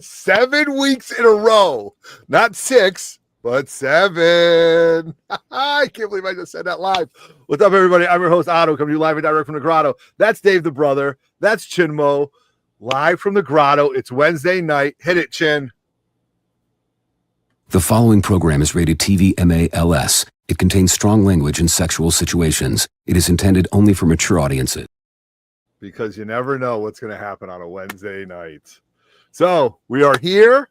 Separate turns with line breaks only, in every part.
7 weeks in a row. Not 6, but 7. I can't believe I just said that live. What's up, everybody? I'm your host, Otto, coming to you live and direct from the grotto. That's Dave the brother. That's Chinmo, live from the grotto. It's Wednesday night. Hit it, Chin.
The following program is rated TV MALS. It contains strong language and sexual situations. It is intended only for mature audiences.
Because you never know what's going to happen on a Wednesday night. So we are here.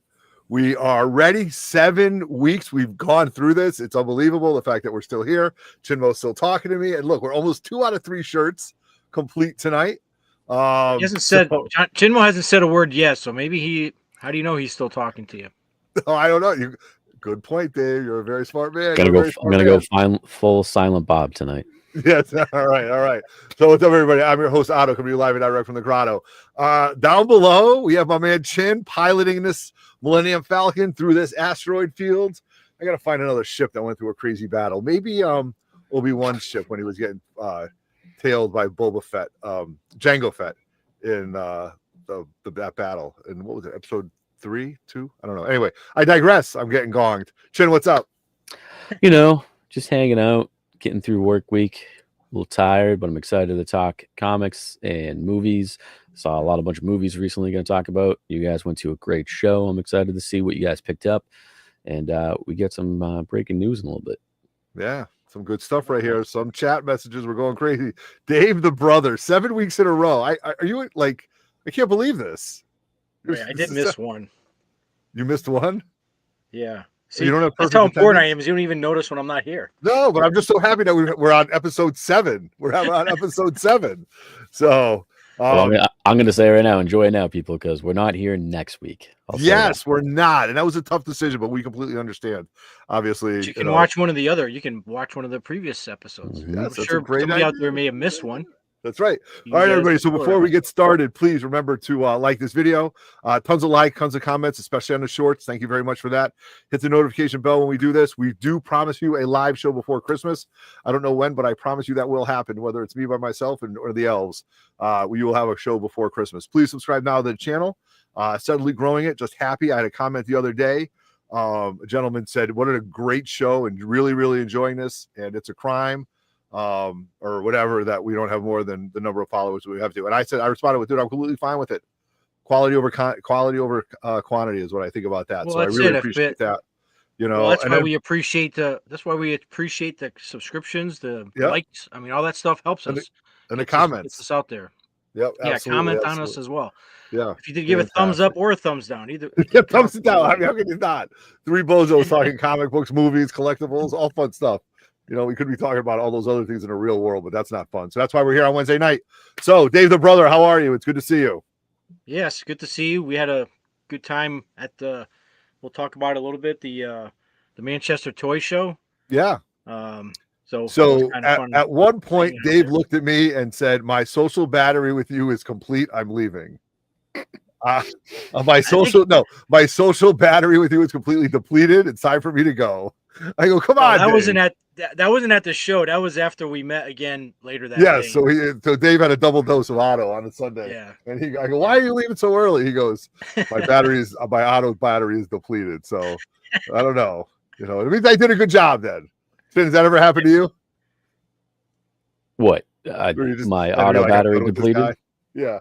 We are ready. 7 weeks. We've gone through this. It's unbelievable. The fact that we're still here. Chinmo's still talking to me. And look, we're almost 2 out of 3 shirts complete tonight.
He hasn't said, Chinmo hasn't said a word yet. So maybe how do you know he's still talking to you?
Oh, I don't know. Good point, Dave. You're a very smart man.
I'm gonna go find full Silent Bob tonight.
Yes. All right. So what's up, everybody? I'm your host, Otto, coming to you live and direct from the grotto. Down below, we have my man Chin piloting this Millennium Falcon through this asteroid field. I got to find another ship that went through a crazy battle. Maybe Obi-Wan's ship when he was getting tailed by Boba Fett, Jango Fett in that battle. And what was it, episode 3, 2? I don't know. Anyway, I digress. I'm getting gonged. Chin, what's up?
Just hanging out. Getting through work week, a little tired, but I'm excited to talk comics and movies. Saw a bunch of movies recently going to talk about. You guys went to a great show. I'm excited to see what you guys picked up. And we get some breaking news in a little bit.
Yeah, some good stuff right here. Some chat messages were going crazy. Dave the brother, 7 weeks in a row. Are you like, I can't believe this.
Wait, I did miss one.
You missed one?
Yeah.
See, you don't have
that's how important I am. Is you don't even notice when I'm not here.
No, but I'm just so happy that we're on episode 7. We're on episode 7. So
I'm going to say right now, enjoy it now, people, because we're not here next week.
Yes, we're not, and that was a tough decision, but we completely understand. Obviously,
you can watch one of the other. You can watch one of the previous episodes.
Yes,
I'm sure somebody out there may have missed one.
That's right. All right, everybody. So before we get started, please remember to like this video. Tons of comments, especially on the shorts. Thank you very much for that. Hit the notification bell when we do this. We do promise you a live show before Christmas. I don't know when, but I promise you that will happen, whether it's me by myself or the elves. We will have a show before Christmas. Please subscribe now to the channel. Steadily growing it. Just happy. I had a comment the other day. A gentleman said, what a great show and really, really enjoying this. And it's a crime. Or whatever, that we don't have more than the number of followers we have to. And I responded with, dude, I'm completely fine with it. Quality over quantity is what I think about that.
Well,
so I really appreciate that.
That's why we appreciate the subscriptions, the likes. I mean, all that stuff helps us.
And the comments.
Gets us out there.
Yep.
Yeah, comment on us as well.
Yeah.
If you did give a thumbs up or a thumbs down, either.
Thumbs down. I mean, how can you not? 3 bozos talking comic books, movies, collectibles, all fun stuff. We could be talking about all those other things in the real world, but that's not fun. So that's why we're here on Wednesday night. So, Dave the brother, how are you? It's good to see you.
Yes, good to see you. We had a good time at we'll talk about it a little bit, the Manchester Toy Show.
Yeah.
So
at one point, Dave looked at me and said, my social battery with you is complete. I'm leaving. My social battery with you is completely depleted. It's time for me to go. I go, come on.
That wasn't at the show. That was after we met again later that day.
Yeah, so Dave had a double dose of Otto on a Sunday.
Yeah.
And I go, why are you leaving so early? He goes, my Otto's battery is depleted. So I don't know. It means I did a good job then. Has that ever happened to you?
What? My auto battery depleted?
Yeah.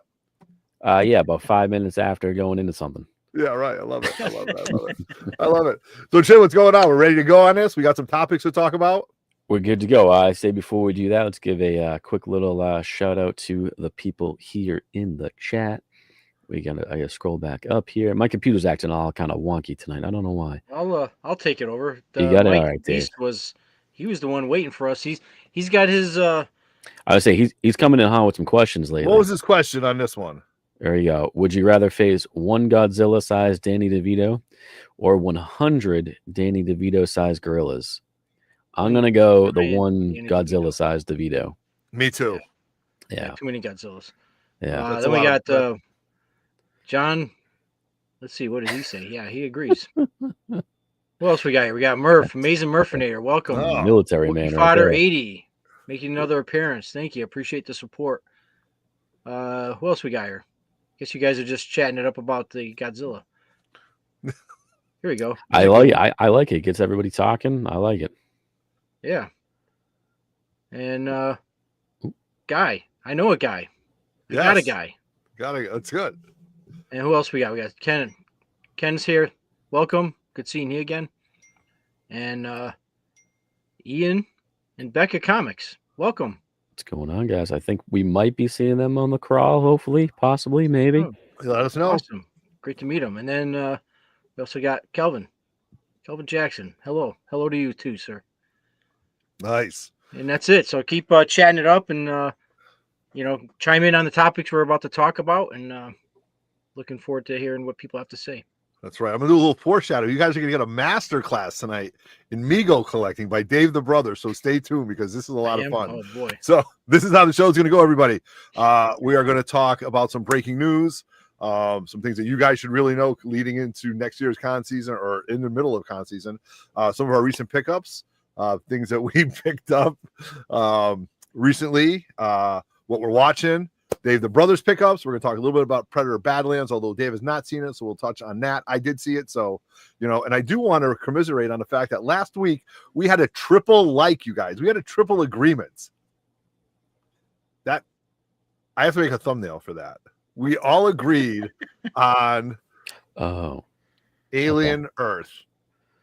Yeah, about 5 minutes after going into something.
Yeah, right. I love it. I love it. So, Chin, what's going on? We're ready to go on this. We got some topics to talk about.
We're good to go. I say before we do that, let's give a quick little shout out to the people here in the chat. I gotta scroll back up here. My computer's acting all kind of wonky tonight. I don't know why.
I'll take it over.
You got it, all right, Dave.
He was the one waiting for us. He's got his.
I would say he's coming in hot with some questions lately.
What was his question on this one?
There you go. Would you rather face 1 Godzilla-sized Danny DeVito or 100 Danny DeVito-sized gorillas? I'm going to go the 1 Godzilla-sized DeVito.
Me too.
Yeah.
Too many Godzillas.
Yeah.
Then we got John. Let's see. What did he say? Yeah, he agrees. What else we got here? We got Murph, Amazing Murphinator. Welcome.
Military man.
Fodder 80. Making another appearance. Thank you. Appreciate the support. Who else we got here? Guess you guys are just chatting it up about the Godzilla. Here we go.
I like it. Gets everybody talking. I like it.
Yeah. And guy. I know a guy. I got a guy.
That's good.
And who else we got? We got Ken. Ken's here. Welcome. Good seeing you again. And Ian and Becca Comics. Welcome.
What's going on, guys? I think we might be seeing them on the crawl, hopefully, possibly, maybe.
Oh,
Let us know.
awesome. Great to meet him. And then we also got Kelvin Jackson. Hello to you too, sir.
Nice.
And that's it. So keep chatting it up and chime in on the topics we're about to talk about, and looking forward to hearing what people have to say.
That's right. I'm gonna do a little foreshadow. You guys are gonna get a master class tonight in Mego collecting by Dave the Brother. So stay tuned because this is a lot of fun.
Oh boy.
So this is how the show's gonna go, everybody. We are gonna talk about some breaking news, some things that you guys should really know leading into next year's con season or in the middle of con season. Some of our recent pickups, things that we picked up recently, what we're watching. Dave the Brothers pickups. We're going to talk a little bit about Predator Badlands, although Dave has not seen it, so we'll touch on that. I did see it, so, and I do want to commiserate on the fact that last week we had a triple like, you guys. We had a triple agreement. That I have to make a thumbnail for that. We all agreed on Alien Earth.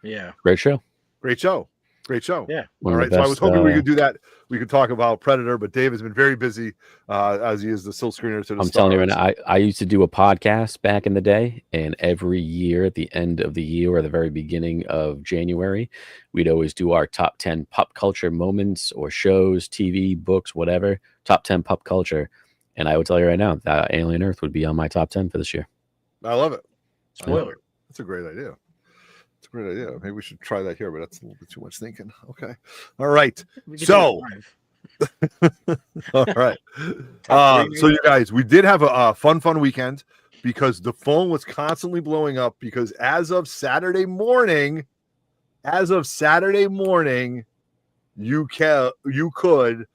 Yeah.
Great show.
Great show. Great show.
Yeah.
All right. So I was hoping we could do that. We could talk about Predator, but Dave has been very busy as he is the still screener to the
I'm telling you, and I used to do a podcast back in the day, and every year at the end of the year or the very beginning of January, we'd always do our top 10 pop culture moments or shows, TV, books, whatever, top 10 pop culture. And I would tell you right now that Alien Earth would be on my top 10 for this year.
I love it.
Spoiler.
That's a great idea. It's a great idea. Maybe we should try that here, but that's a little bit too much thinking. Okay. All right. So, all right. So you guys, we did have a fun weekend because the phone was constantly blowing up because as of Saturday morning, you could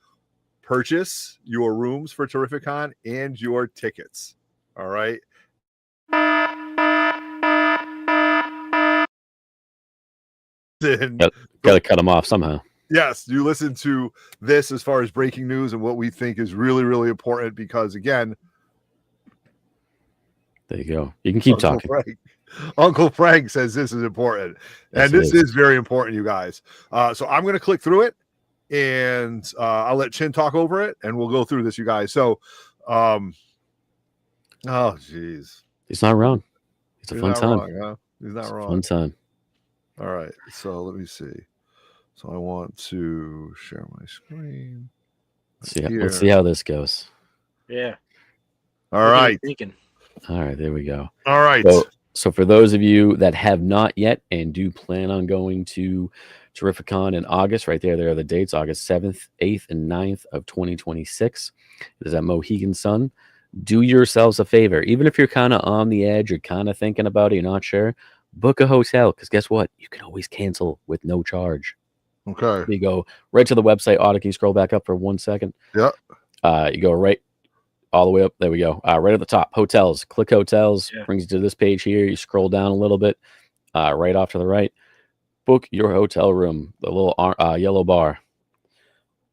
purchase your rooms for Terrificon and your tickets. All right.
Gotta cut them off somehow.
Yes, you listen to this as far as breaking news and what we think is really, really important because, again,
there you go. You can keep talking.
Uncle Frank says this is important, and this is very important, you guys. So I'm going to click through it, and I'll let Chin talk over it, and we'll go through this, you guys. So, oh, geez.
He's not wrong. It's a fun time.
Wrong, huh? He's not wrong.
Fun time.
All right, so let me see. So I want to share my screen.
Let's see how this goes.
Yeah.
All right.
All right, there we go.
All right.
So for those of you that have not yet and do plan on going to Terrificon in August, right there are the dates, August 7th, 8th, and 9th of 2026. It is at Mohegan Sun. Do yourselves a favor. Even if you're kind of on the edge, you're kind of thinking about it, you're not sure, book a hotel because guess what? You can always cancel with no charge.
Okay.
You go right to the website. Auto, can you scroll back up for 1 second?
Yeah.
You go right all the way up. There we go. Right at the top, hotels. Click hotels. Yeah. Brings you to this page here. You scroll down a little bit. Right off to the right. Book your hotel room. The little yellow bar.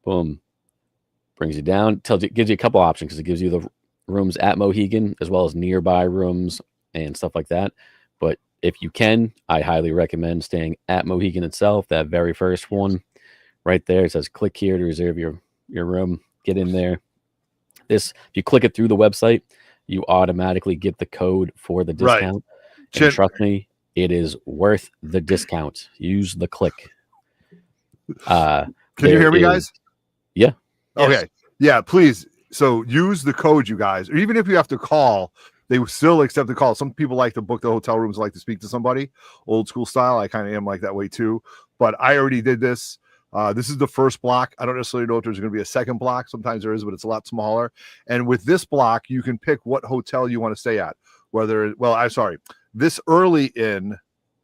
Boom. Brings you down. Gives you a couple options because it gives you the rooms at Mohegan as well as nearby rooms and stuff like that. But if you can, I highly recommend staying at Mohegan itself. That very first one right there, it says click here to reserve your room. Get in there. If you click it through the website, you automatically get the code for the discount. Right. And trust me, it is worth the discount. Use the click.
Can you hear me, guys?
Yeah.
Okay. Yes. Yeah, please. So use the code, you guys. Or even if you have to call, they will still accept the call. Some people like to book the hotel rooms, like to speak to somebody, old school style. I kind of am like that way too. But I already did this. This is the first block. I don't necessarily know if there's going to be a second block. Sometimes there is, but it's a lot smaller. And with this block, you can pick what hotel you want to stay at. This early in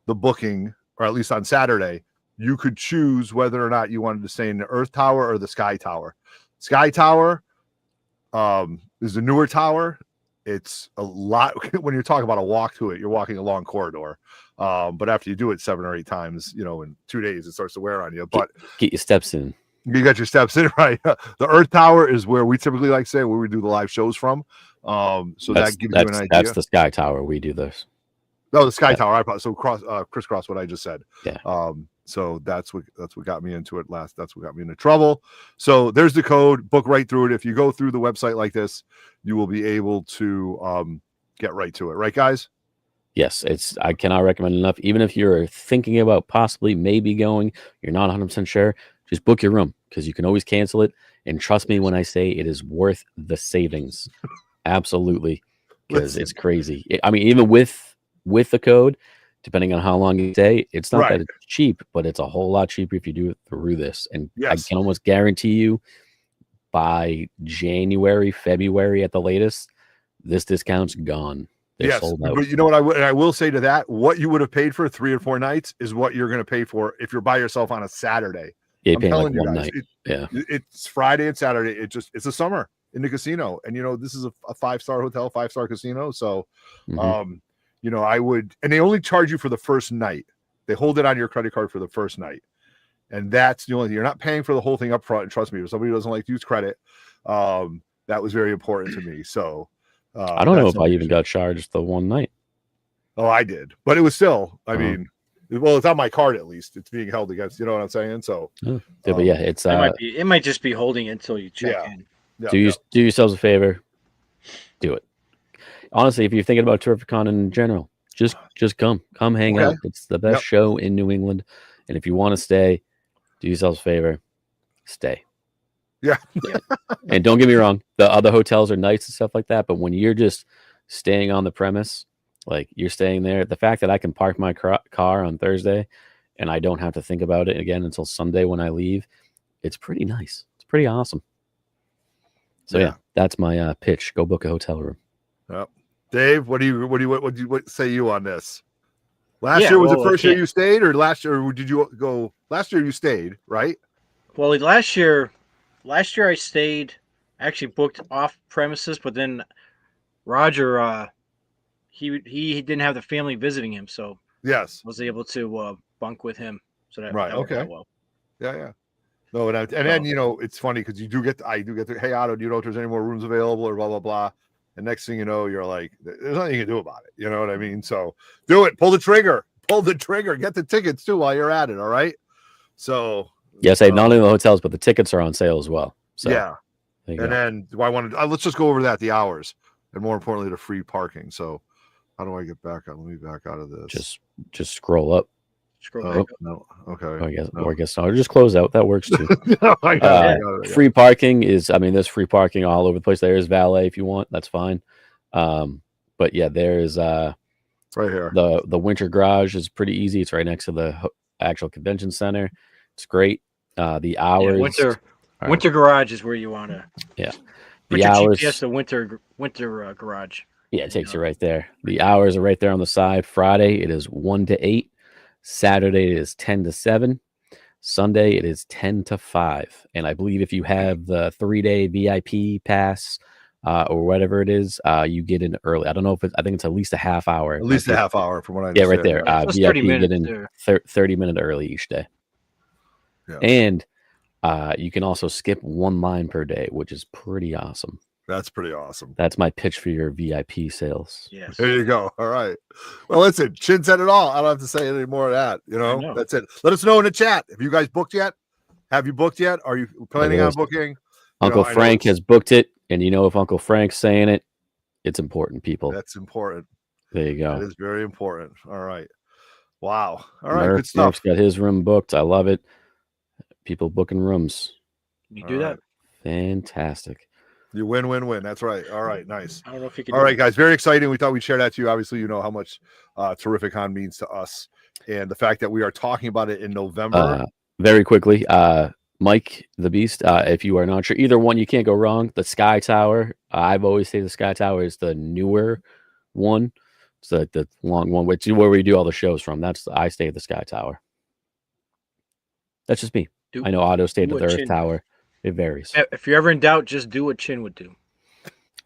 the booking, or at least on Saturday, you could choose whether or not you wanted to stay in the Earth Tower or the Sky Tower. Sky Tower is the newer tower. it's a lot. When you're talking about a walk to it, you're walking a long corridor. But after you do it 7 or 8 times, in 2 days, it starts to wear on you. But
get your steps in.
You got your steps in, right? The Earth Tower is where we typically like to say where we do the live shows from. So that gives you an idea.
That's the Sky Tower. We do this.
No, the Sky Tower. So crisscross what I just said.
Yeah.
So that's what got me into it last. That's what got me into trouble. So there's the code. Book right through it. If you go through the website like this, you will be able to get right to it. Right, guys?
Yes, I cannot recommend enough. Even if you're thinking about possibly maybe going, you're not 100% sure, just book your room because you can always cancel it. And trust me when I say it is worth the savings. Absolutely. Because it's crazy. I mean, even with the code, depending on how long you stay, it's not that it's cheap, but it's a whole lot cheaper if you do it through this. And I can almost guarantee you by January, February at the latest, this discount's gone. They're sold out.
But you know what I will say to that? What you would have paid for 3 or 4 nights is what you're going to pay for if you're by yourself on a Saturday.
Yeah, you're paying like one night.
It's Friday and Saturday. It's a summer in the casino, and this is a 5-star hotel, 5-star casino. So, I would, and they only charge you for the first night. They hold it on your credit card for the first night, and that's the only thing. You're not paying for the whole thing up front. And trust me, if somebody doesn't like to use credit, that was very important to me. So.
I don't know if I even got charged the one night.
Oh, I did, but it was still. I mean, well, it's on my card at least. It's being held against. You know what I'm saying? So,
but yeah, it's
it might just be holding it until you check in.
Yeah,
do yourselves a favor. Do it. Honestly, if you're thinking about Terrificon in general, just come hang out. It's the best show in New England, and if you want to stay, do yourselves a favor, stay.
Yeah.
And don't get me wrong, the other hotels are nice and stuff like that, but when you're just staying on the premise, like you're staying there, the fact that I can park my car on Thursday and I don't have to think about it again until Sunday when I leave, it's pretty nice. It's pretty awesome. So yeah, that's my pitch. Go book a hotel room.
Yep. Dave, what say you on this? Last year was the first year you stayed, or last year, or did you go? Last year you stayed, right?
Well, last year I stayed. I actually booked off premises, but then Roger, he didn't have the family visiting him, so I was able to bunk with him. So that worked out well.
Yeah. No, and then it's funny because I do get to, hey Otto, do you know if there's any more rooms available or blah blah blah. And next thing you know, you're like, there's nothing you can do about it. You know what I mean? So do it. Pull the trigger. Get the tickets too while you're at it. All right. So
yes, not only the hotels, but the tickets are on sale as well. So
yeah. And then let's just go over that, the hours, and more importantly, the free parking. So how do I get back out? Let me back out of this.
Just scroll up.
Scroll back up. No. Okay.
I guess not. Or just close out. That works too.
I got it.
Free parking is, there's free parking all over the place. There is valet if you want. That's fine. But yeah, there is
right here.
The winter garage is pretty easy. It's right next to the actual convention center. It's great. The hours.
Winter garage is where you want to.
Yeah.
Put your GPS to winter garage.
Yeah, it takes you right there. The hours are right there on the side. Friday it is 1 to 8. Saturday it is 10 to 7. Sunday it is 10 to 5. And I believe if you have the 3-day VIP pass or whatever it is, you get in early. I don't know if I think it's at least a half hour.
At least a half hour from what I
understand. Yeah, right there. VIP
30 minutes
get in 30-minute early each day. Yeah. And you can also skip 1 line per day, which is pretty awesome.
That's pretty awesome.
That's my pitch for your VIP sales.
Yes.
There you go. All right. Well, listen, Chin said it all. I don't have to say any more of that. That's it. Let us know in the chat. Have you guys booked yet? Have you booked yet? Are you planning on booking?
Uncle Frank has booked it. And if Uncle Frank's saying it, it's important, people.
That's important.
There you go.
That is very important. All right. Wow. All right. Good stuff.
Murph's got his room booked. I love it. People booking rooms.
You do that.
Fantastic.
You win. That's right. All right. Nice.
I don't know if you can.
All right, guys. Very exciting. We thought we'd share that to you. Obviously, you know how much Terrificon means to us, and the fact that we are talking about it in November.
Very quickly, Mike the Beast. If you are not sure, either one, you can't go wrong. The Sky Tower. I've always said the Sky Tower is the newer one. It's the long one, which is where we do all the shows from. I stay at the Sky Tower. That's just me. I know Otto stayed at the Earth Tower. It varies.
If you're ever in doubt, just do what Chin would do.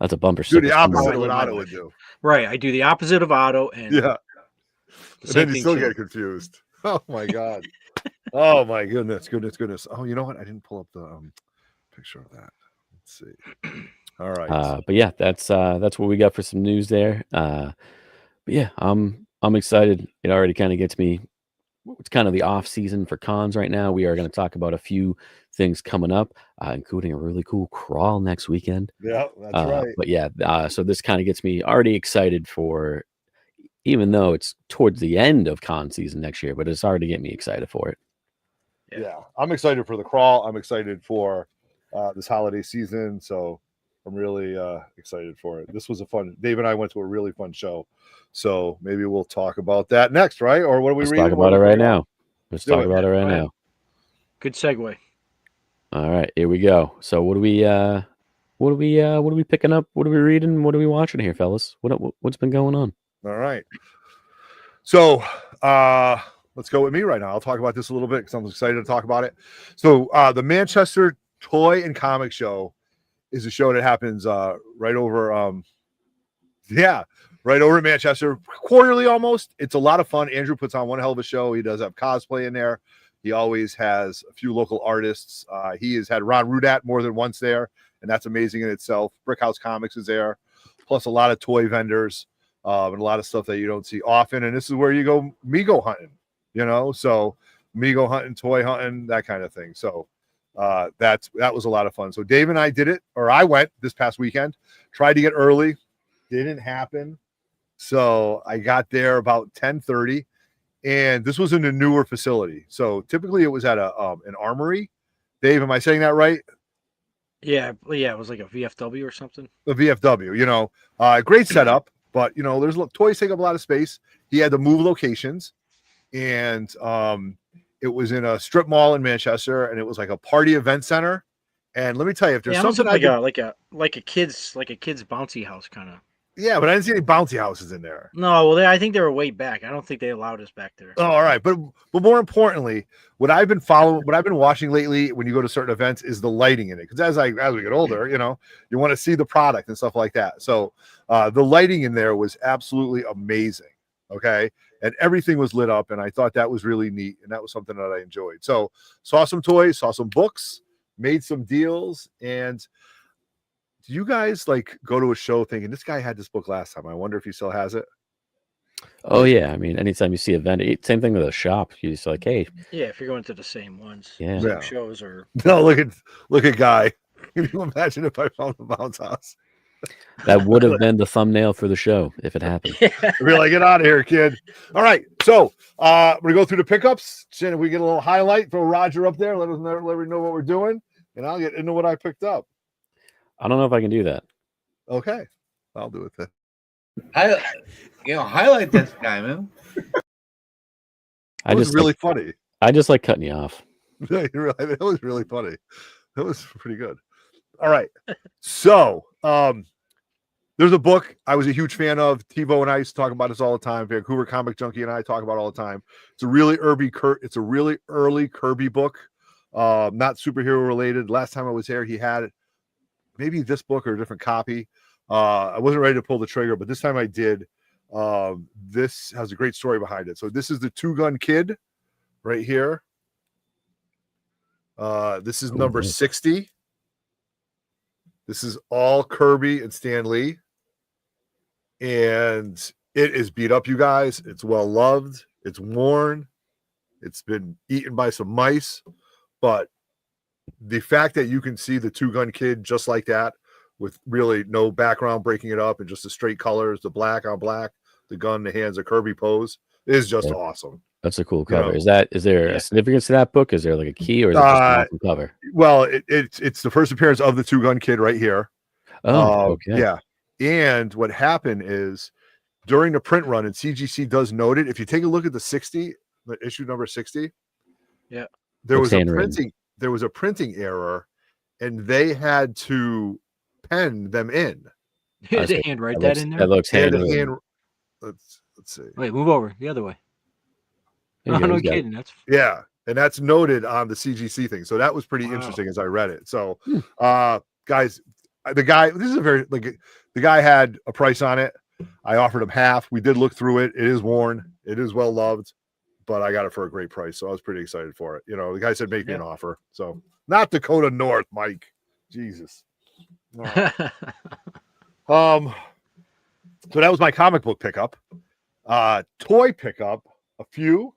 That's a bumper
Do
sticker.
the opposite
somewhere.
of what
My
Otto
life.
would do.
Right. I do the opposite of Otto, and
Yeah.
the
And then you
thing
still
too.
get confused. Oh my God. Oh my goodness. Oh, you know what? I didn't pull up the picture of that. Let's see. All right.
But yeah, that's what we got for some news there. But yeah, I'm excited. It already kind of gets me. It's kind of the off season for cons right now. We are going to talk about a few things coming up, including a really cool crawl next weekend.
Yeah, that's right.
But yeah, so this kind of gets me already excited for, even though it's towards the end of con season next year, but it's already getting me excited for it.
Yeah. I'm excited for the crawl. I'm excited for this holiday season. So I'm really excited for it. This was a fun. Dave and I went to a really fun show. So maybe we'll talk about that next, right? Or what are we
Let's
reading?
talk about it right now. Let's
Do
talk
it.
about it right
Go ahead.
now.
Good segue.
All right, here we go. So what are we picking up? What are we reading? What are we watching here, fellas? What's been going on?
All right. So let's go with me right now. I'll talk about this a little bit because I'm excited to talk about it. So the Manchester Toy and Comic Show is a show that happens right over right over in Manchester, quarterly almost. It's a lot of fun. Andrew puts on one hell of a show. He does have cosplay in there. He always has a few local artists. He has had Ron Rudat more than once there, and that's amazing in itself. Brickhouse Comics is there, plus a lot of toy vendors and a lot of stuff that you don't see often. And this is where you go Mego hunting, so Mego hunting, toy hunting, that kind of thing. So that was a lot of fun. So Dave and I did it, or I went this past weekend, tried to get early, didn't happen. So I got there about 10:30, and this was in a newer facility. So typically it was at an armory. Dave, am I saying that right?
Yeah, it was like a VFW or something.
The VFW, great setup, but there's toys take up a lot of space. He had to move locations, and it was in a strip mall in Manchester, and it was like a party event center. And let me tell you, if there's something
like a kid's bouncy house kind of.
Yeah, but I didn't see any bouncy houses in there.
No, well, I think they were way back. I don't think they allowed us back there.
Oh, all right, but more importantly, what I've been watching lately when you go to certain events is the lighting in it. Because as we get older, you want to see the product and stuff like that. So the lighting in there was absolutely amazing. Okay, and everything was lit up, and I thought that was really neat, and that was something that I enjoyed. So saw some toys, saw some books, made some deals, and. Do you guys go to a show thinking this guy had this book last time? I wonder if he still has it.
Oh yeah, I mean, anytime you see a vendor, same thing with a shop. You just like, hey,
yeah, if you're going to the same ones,
yeah,
shows or
no. Look at Guy. Can you imagine if I found the bounce house?
That would have been the thumbnail for the show if it happened.
We're like, get out of here, kid. All right, so we're gonna go through the pickups. If we get a little highlight, throw Roger up there. Let me know what we're doing, and I'll get into what I picked up.
I don't know if I can do that.
Okay, I'll do it then.
Highlight this guy, man.
It was really funny.
I just like cutting you off.
It was really funny. That was pretty good. All right, so there's a book I was a huge fan of. TiVo and I used to talk about this all the time. Vancouver Comic Junkie and I talk about it all the time. It's a really early Kirby book, not superhero related. Last time I was there, he had maybe this book or a different copy. I wasn't ready to pull the trigger, but this time I did. This has a great story behind it. So this is the Two Gun Kid right here. This is number 60. This is all Kirby and Stan Lee. And it is beat up, you guys. It's well loved. It's worn. It's been eaten by some mice. But the fact that you can see the Two Gun Kid just like that, with really no background breaking it up and just the straight colors, the black on black, the gun, the hands, the Kirby pose, is just awesome.
That's a cool cover. Is there a significance to that book? Is there like a key, or is it just an awesome cover?
Well, it's the first appearance of the Two Gun Kid right here.
Oh, okay.
Yeah. And what happened is during the print run, and CGC does note it, if you take a look at the issue number 60, there was a printing error, and they had to pen them in.
You had to handwrite that in there.
That looks handwritten.
Let's see.
Wait, move over the other way. No kidding.
And that's noted on the CGC thing. So that was pretty interesting as I read it. So, guys, the guy, this is a very like the guy had a price on it. I offered him half. We did look through it. It is worn. It is well loved, but I got it for a great price, so I was pretty excited for it. You know, the guy said make me an offer. So not Dakota North, Mike. Jesus. So that was my comic book pickup. Toy pickup, a few.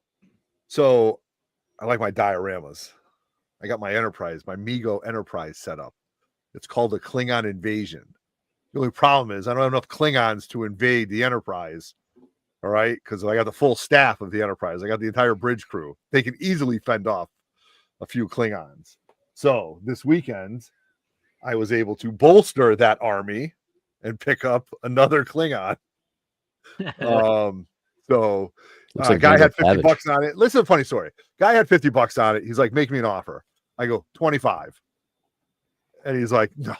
So I like my dioramas. I got my Enterprise, my Mego Enterprise set up. It's called a Klingon invasion. The only problem is I don't have enough Klingons to invade the Enterprise. All right, because I got the full staff of the Enterprise. I got the entire bridge crew. They can easily fend off a few Klingons. So this weekend, I was able to bolster that army and pick up another Klingon. So guy had $50 on it. Listen to a funny story. Guy had $50 on it. He's like, make me an offer. I go, 25. And he's like, no.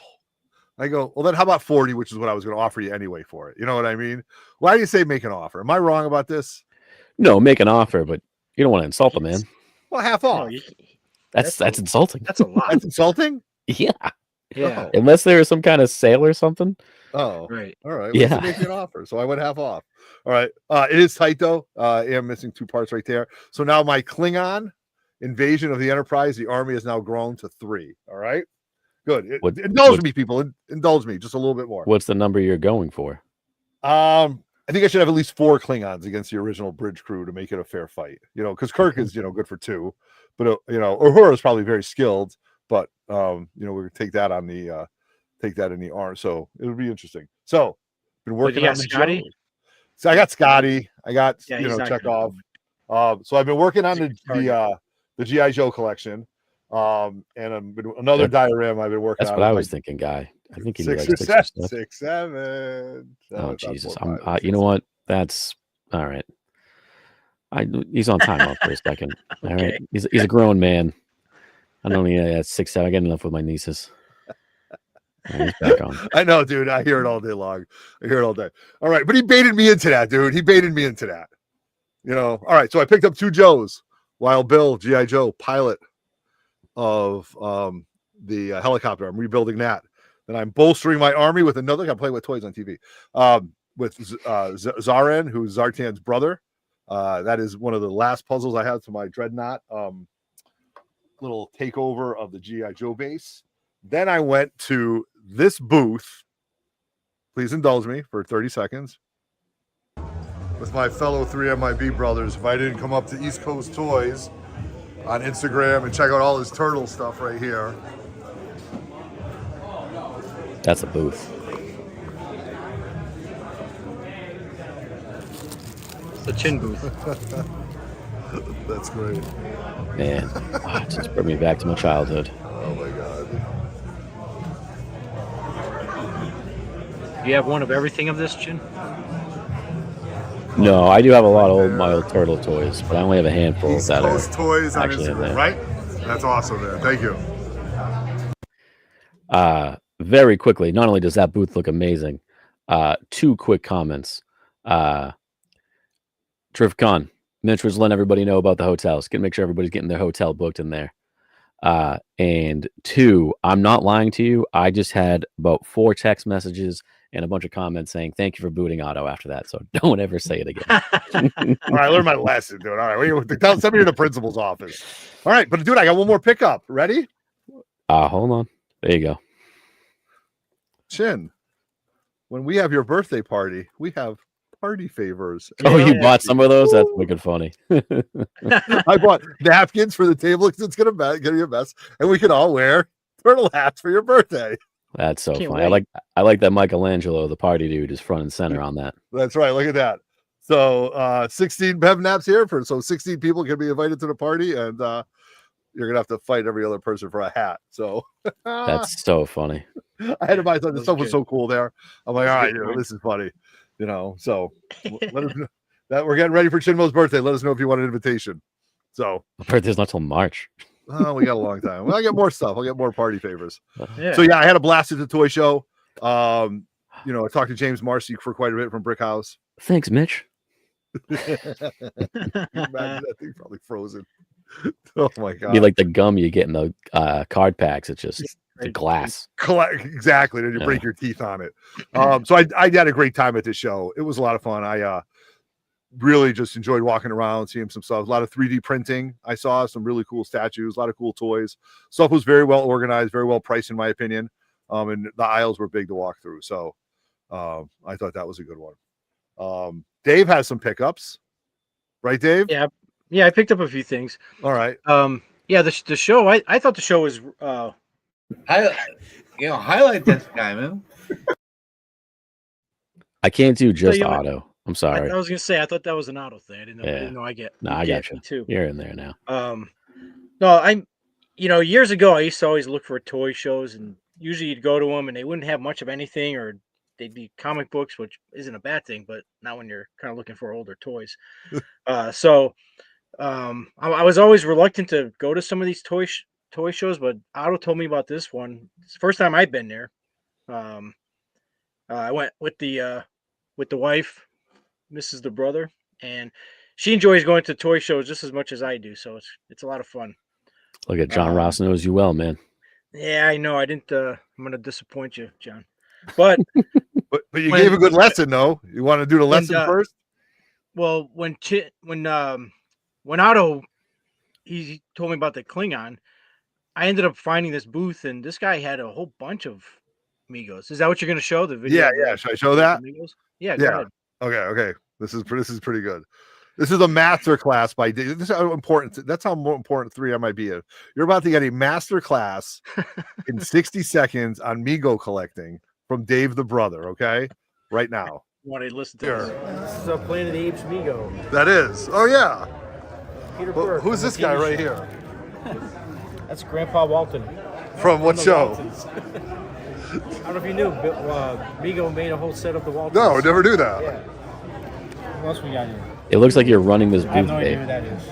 I go, well, then how about 40, which is what I was going to offer you anyway for it. You know what I mean? Why do you say make an offer? Am I wrong about this?
No, make an offer, but you don't want to insult the man.
Well, half off.
No,
That's insulting.
That's a lot.
That's insulting?
Yeah.
Yeah.
Oh.
Unless there was some kind of sale or something.
Oh,
Right.
All right.
Yeah.
Well, make me an offer. So I went half off. All right. It is tight though. I am missing 2 parts right there. So now my Klingon invasion of the Enterprise, the army has now grown to 3. All right. Good. Indulge me, people. Indulge me just a little bit more.
What's the number you're going for?
I think I should have at least 4 Klingons against the original bridge crew to make it a fair fight. You know, because Kirk is, good for 2, but Uhura is probably very skilled, but we're gonna take that on the take that in the arm. So it'll be interesting. So been working on the
Scotty.
So I got Scotty. I got
Chekhov.
So I've been working on the G.I. Joe collection. And another diorama I've been working on.
That's what I was thinking, Guy. I think he likes 6 or
6, 7.
Oh Jesus! You know what? That's all right. He's on timeout for a second. All right, he's a grown man. I don't need 6, 7. I get enough with my nieces. He's back on.
I know, dude. I hear it all day long. I hear it all day. All right, but he baited me into that, dude. He baited me into that. All right. So I picked up 2 Joes. Wild Bill, G.I. Joe, pilot of the helicopter. I'm rebuilding that. Then I'm bolstering my army with another. I'm playing with toys on TV. With Zaran, who's Zartan's brother. That is one of the last puzzles I have to my Dreadnought little takeover of the G.I. Joe base. Then I went to this booth. Please indulge me for 30 seconds. With my fellow 3MIB brothers, if I didn't come up to East Coast Toys on Instagram and check out all his turtle stuff right here.
That's a booth.
It's the chin booth.
That's great.
Man, it just brought me back to my childhood.
Oh my God.
Do you have one of everything of this, Chin?
No, I do have a lot of my old turtle toys, but I only have a handful
East
that
Coast
are
Toys on
actually in
Instagram,
there.
right? That's awesome, man. Thank you.
Very quickly, not only does that booth look amazing, 2 quick comments. Terrificon, Mitch was letting everybody know about the hotels. Make sure everybody's getting their hotel booked in there. And 2, I'm not lying to you. I just had about 4 text messages and a bunch of comments saying thank you for booting Otto after that. So don't ever say it again.
All right, I learned my lesson, dude. All right, send me to the principal's office. All right, but dude, I got one more pickup. Ready?
Hold on. There you go.
Chin, when we have your birthday party, we have party favors.
Oh, you bought some of those? That's wicked funny.
I bought napkins for the table because it's gonna be a mess, and we can all wear turtle hats for your birthday.
That's so
Can't
funny. I like that Michelangelo, the party dude, is front and center on that.
That's right. Look at that. So 16 Bev naps here so 16 people can be invited to the party, and you're gonna have to fight every other person for a hat. So
That's so funny.
I had to buy something. The stuff was so cool there. I'm like, all right, this is funny. So let us know that we're getting ready for Chinmo's birthday. Let us know if you want an invitation. So
My birthday's not till March.
Oh, we got a long time. Well, I get more stuff. I'll get more party favors.
Yeah.
So yeah, I had a blast at the toy show. I talked to James Marcy for quite a bit from Brick House.
Thanks, Mitch.
Imagine that thing probably frozen. Oh my God.
Be like the gum you get in the card packs. It's just the glass.
Exactly. Then you break your teeth on it. So I had a great time at this show. It was a lot of fun. I really just enjoyed walking around, seeing some stuff. A lot of 3D printing. I saw some really cool statues, a lot of cool toys. Stuff was very well organized, very well priced, in my opinion. And the aisles were big to walk through. So I thought that was a good one. Dave has some pickups, right, Dave?
Yeah, I picked up a few things.
All right.
Yeah, the show. I thought the show was.
Highlight this guy, man.
I can't do just auto. I'm sorry.
I was gonna say I thought that was an auto thing. I didn't know. I get.
No, I got you too. You're in there now.
No, I'm. Years ago I used to always look for toy shows, and usually you'd go to them and they wouldn't have much of anything, or they'd be comic books, which isn't a bad thing, but not when you're kind of looking for older toys. So I was always reluctant to go to some of these toy shows, but Otto told me about this one. It's the first time I've been there. I went with the wife, Mrs. the brother, and she enjoys going to toy shows just as much as I do. So it's a lot of fun.
Look at John Ross knows you well, man.
Yeah, I know. I didn't. I'm going to disappoint you, John. But
but you gave a good lesson, though. You want to do the lesson first?
Well, when Otto he told me about the Klingon, I ended up finding this booth, and this guy had a whole bunch of Migos. Is that what you're going to show? The video?
Yeah. Should I show that?
Migos? Yeah. Go ahead.
Okay. This is pretty good. This is a master class by Dave. This is how important. That's how more important 3M might be. You're about to get a master class in 60 seconds on Migo collecting from Dave the brother. Okay, right now.
You want to listen to this? This is a Planet of the Apes Migo.
That is. Oh yeah.
Peter Burke.
Who's this guy right here?
That's Grandpa Walton.
From what show?
I don't know if you knew, but Migo made a whole set of the Waltons.
No, I never knew that.
Yeah. What else we got here?
It looks like you're running this booth,
I have no idea
Dave.
who that is.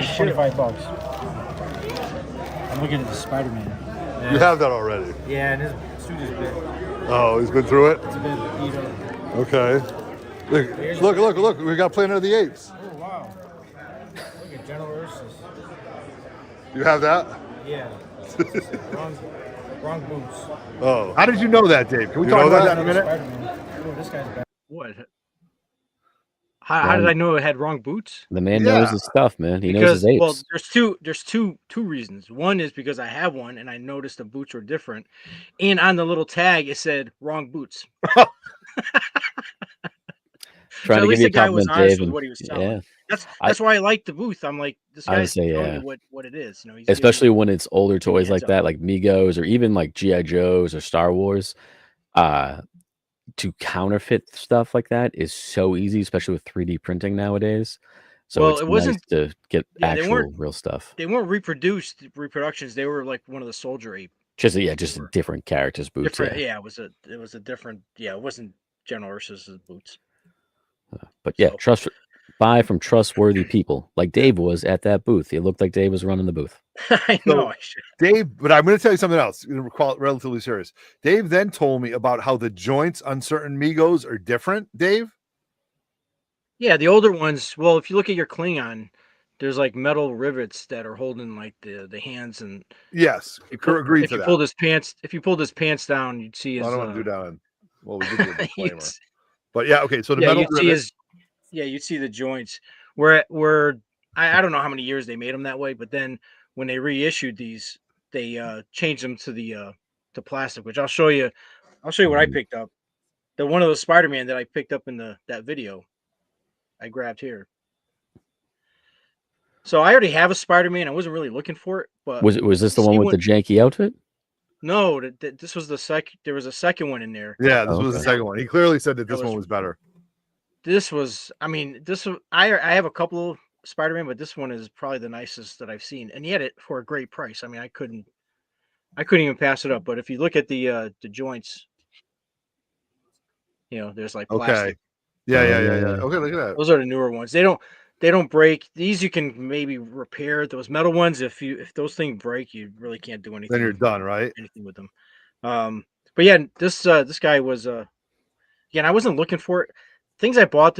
It's $25. I'm looking at the Spider-Man.
Yeah. You have that already.
Yeah, and his suit is big.
Oh, he's been through it?
It's a bit beat up.
Okay. Look. We got Planet of the Apes.
Oh, wow. Look at General Ursus.
You have that?
Yeah. wrong boots.
Oh. How did you know that, Dave? Can we talk about that in a minute?
Oh, this guy's bad. What? How did I know it had wrong boots?
The man knows his stuff, man. He knows his apes.
Well, there's two reasons. One is because I have one and I noticed the boots were different, and on the little tag it said wrong boots.
Trying to give you a compliment, Dave.
With what he was telling. Yeah. That's why I like the booth. I'm like, this guy's telling me what it is.
Especially when it's older toys like that, like Migos or even like G.I. Joes or Star Wars. To counterfeit stuff like that is so easy, especially with 3D printing nowadays. So it wasn't nice to get actual real stuff.
They weren't reproductions. They were like one of the soldier ape.
Just different characters' boots.
It was a different. Yeah, it wasn't General Ursus's boots.
But yeah, buy from trustworthy people, like Dave was at that booth. It looked like Dave was running the booth.
I know.
Dave, but I'm going to tell you something else. Relatively serious. Dave then told me about how the joints on certain Migos are different. Dave. Yeah,
the older ones. Well, if you look at your Klingon, there's like metal rivets that are holding like the hands and.
Yes, agree to that.
If you pulled his pants down, you'd see his.
I don't want to do that. Well, we did do a disclaimer. But yeah, okay. So the metal rivets.
You'd see the joints where I don't know how many years they made them that way, but then when they reissued these, they changed them to the to plastic, which I'll show you what I picked up. The one of the Spider-Man that I picked up in that video I grabbed here. So I already have a Spider-Man. I wasn't really looking for it, but
was this the one with the janky outfit?
No, this was the second. There was a second one in there.
Yeah, this was the second one. He clearly said that this one was better.
I have a couple of Spider-Man, but this one is probably the nicest that I've seen, and he had it for a great price. I mean, I couldn't even pass it up. But if you look at the joints, there's like plastic.
Okay. Yeah. Okay, look at that.
Those are the newer ones. They don't break. These you can maybe repair. Those metal ones, if those things break, you really can't do anything.
Then you're done, right?
Anything with them. But yeah, this guy was again, I wasn't looking for it. Things I bought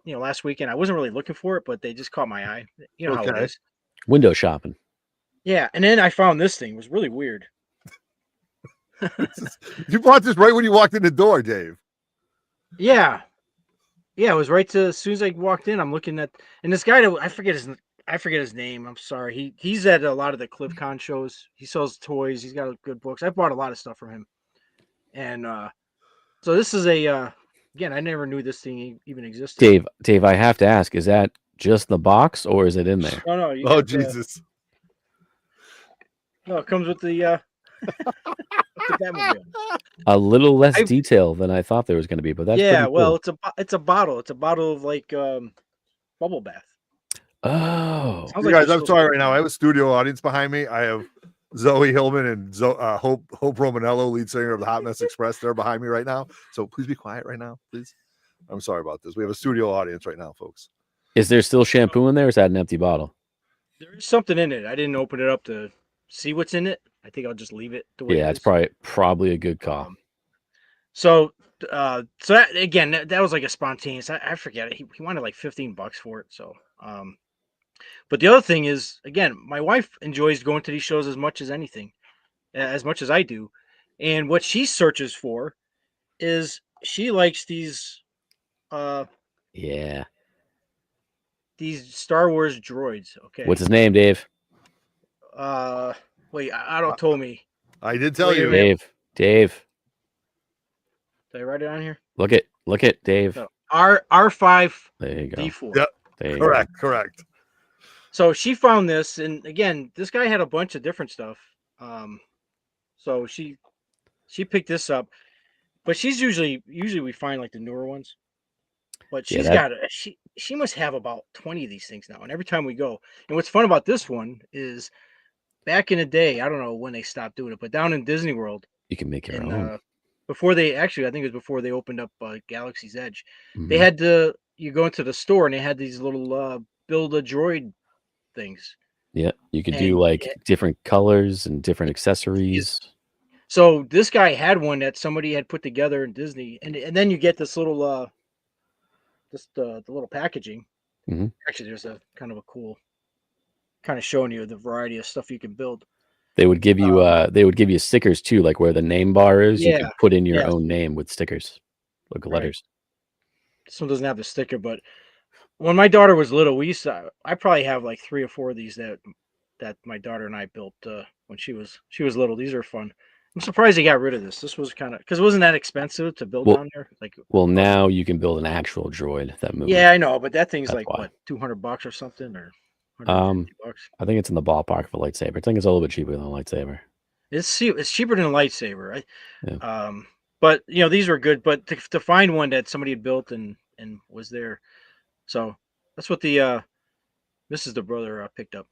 last weekend, I wasn't really looking for it, but they just caught my eye. You know how it is.
Window shopping.
Yeah, and then I found this thing. It was really weird.
You bought this right when you walked in the door, Dave.
Yeah, it was right to as soon as I walked in. I'm looking at, and this guy, I forget his name. I'm sorry. He's at a lot of the CliffCon shows. He sells toys. He's got good books. I bought a lot of stuff from him, and so this is a again. I never knew this thing even existed.
Dave, I have to ask: is that just the box, or is it in there?
Oh no! You
Oh
got
Jesus!
No, it comes with the Batmobile.
A little less detail than I thought there was going to be, but that's pretty
well,
cool.
it's a bottle. It's a bottle of like bubble bath.
Oh,
You guys, I'm sorry right now. I have a studio audience behind me. I have Zoe Hillman and Hope Romanello, lead singer of the Hot Mess Express. They're behind me right now. So please be quiet right now, please. I'm sorry about this. We have a studio audience right now, folks.
Is there still shampoo in there, or is that an empty bottle?
There is something in it. I didn't open it up to see what's in it. I think I'll just leave it the way it is.
It's probably a good call.
So that, again, that was like a spontaneous. I forget it. He wanted like $15 for it. So, but the other thing is, again, my wife enjoys going to these shows as much as anything, as much as I do. And what she searches for is she likes these these Star Wars droids. Okay.
What's his name, Dave?
Wait, Otto told me.
I did tell you.
Dave.
Did I write it on here?
Look it, Dave.
No. R5
there you go.
D4.
Yep. Correct.
So she found this, and again, this guy had a bunch of different stuff. So she picked this up, but she's usually we find like the newer ones. But she's got she must have about 20 of these things now, and every time we go. And what's fun about this one is back in the day, I don't know when they stopped doing it, but down in Disney World,
you can make your own.
Before they I think it was before they opened up Galaxy's Edge, they had you go into the store and they had these little build a droid things.
Yeah, you could do like different colors and different accessories.
So this guy had one that somebody had put together in Disney, and then you get this little the little packaging. Actually, there's a kind of a cool kind of showing you the variety of stuff you can build.
They would give you stickers too, like where the name bar is. You can put in your own name with stickers, like letters.
This one doesn't have the sticker, but when my daughter was little, I probably have like 3 or 4 of these that my daughter and I built when she was little. These are fun. I'm surprised they got rid of this. This was kind of because it wasn't that expensive to build down there.
Now you can build an actual droid that moves.
Yeah, I know, but that thing's like what, $200 or something, or $150?
I think it's in the ballpark of a lightsaber. I think it's a little bit cheaper than a lightsaber.
It's cheaper than a lightsaber, right? But these were good. But to find one that somebody had built and was there, so that's what the Mrs. the brother picked up.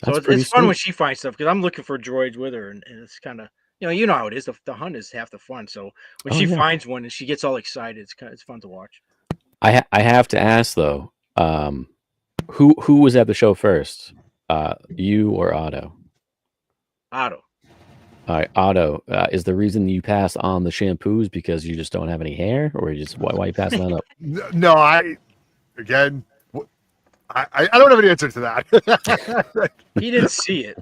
So it's fun when she finds stuff because I'm looking for droids with her, and it's kind of you know how it is. The hunt is half the fun. So when she finds one and she gets all excited, it's fun to watch.
I have to ask though, who was at the show first, you or Otto?
Otto.
All right, Otto. Is the reason you pass on the shampoos because you just don't have any hair, or you just why are you passing that up?
No, I don't have an answer to that.
He didn't see it.